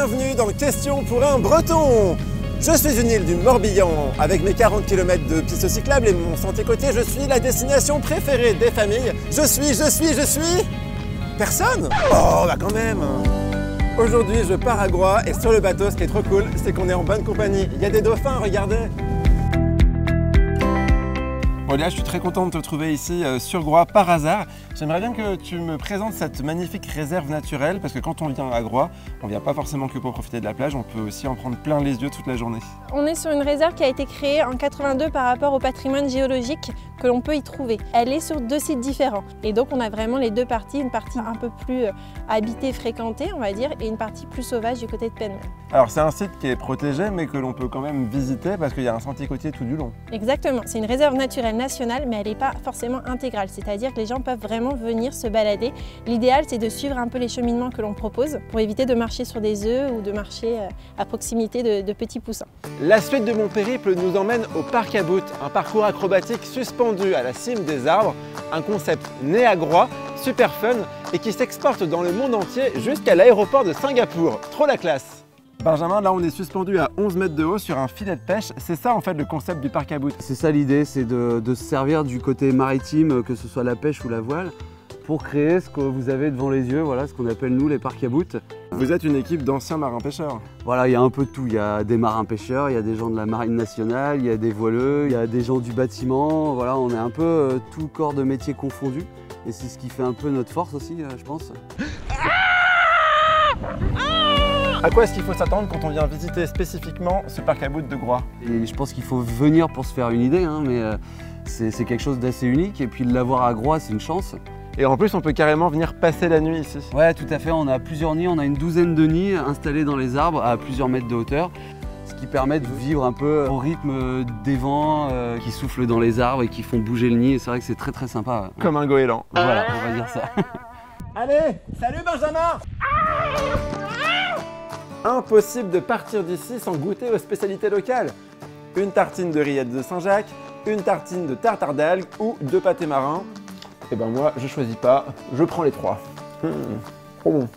bienvenue dans Question pour un Breton. Je suis une île du Morbihan, avec mes 40 km de pistes cyclables et mon sentier côtier, je suis la destination préférée des familles. Je suis... Personne? Oh, bah quand même. Aujourd'hui, je pars à Groix et sur le bateau, ce qui est trop cool, c'est qu'on est en bonne compagnie. Il y a des dauphins, regardez. Bon Léa, je suis très content de te trouver ici sur Groix par hasard. J'aimerais bien que tu me présentes cette magnifique réserve naturelle parce que quand on vient à Groix, on vient pas forcément que pour profiter de la plage, on peut aussi en prendre plein les yeux toute la journée. On est sur une réserve qui a été créée en 82 par rapport au patrimoine géologique que l'on peut y trouver. Elle est sur 2 sites différents et donc on a vraiment les 2 parties, une partie un peu plus habitée, fréquentée on va dire, et une partie plus sauvage du côté de Penmen. Alors c'est un site qui est protégé mais que l'on peut quand même visiter parce qu'il y a un sentier côtier tout du long. Exactement, c'est une réserve naturelle nationale mais elle n'est pas forcément intégrale, c'est-à-dire que les gens peuvent vraiment venir se balader. L'idéal c'est de suivre un peu les cheminements que l'on propose pour éviter de marcher sur des œufs ou de marcher à proximité de petits poussins. La suite de mon périple nous emmène au Parc à Boot, un parcours acrobatique suspendu à la cime des arbres, un concept né à Groix, super fun et qui s'exporte dans le monde entier jusqu'à l'aéroport de Singapour. Trop la classe! Benjamin, là on est suspendu à 11 mètres de haut sur un filet de pêche, c'est ça en fait le concept du Parc à Boot. C'est ça l'idée, c'est de se servir du côté maritime, que ce soit la pêche ou la voile, pour créer ce que vous avez devant les yeux, voilà ce qu'on appelle nous les parcs à boot. Vous êtes une équipe d'anciens marins-pêcheurs. Voilà, il y a un peu de tout, il y a des marins-pêcheurs, il y a des gens de la marine nationale, il y a des voileux, il y a des gens du bâtiment, voilà, on est un peu tout corps de métier confondu et c'est ce qui fait un peu notre force aussi, je pense. À quoi est-ce qu'il faut s'attendre quand on vient visiter spécifiquement ce Parc à Boot de Groix? Et je pense qu'il faut venir pour se faire une idée, hein, mais c'est quelque chose d'assez unique et puis de l'avoir à Groix, c'est une chance. Et en plus, on peut carrément venir passer la nuit ici. Ouais, tout à fait, on a plusieurs nids, on a une douzaine de nids installés dans les arbres à plusieurs mètres de hauteur, ce qui permet de vivre un peu au rythme des vents qui soufflent dans les arbres et qui font bouger le nid, et c'est vrai que c'est très très sympa. Comme un goéland. Voilà, on va dire ça. Allez, salut Benjamin! Impossible de partir d'ici sans goûter aux spécialités locales. Une tartine de rillettes de Saint-Jacques, une tartine de tartare d'algues ou 2 pâtés marins. Et ben moi, je choisis pas, je prends les 3. Trop bon.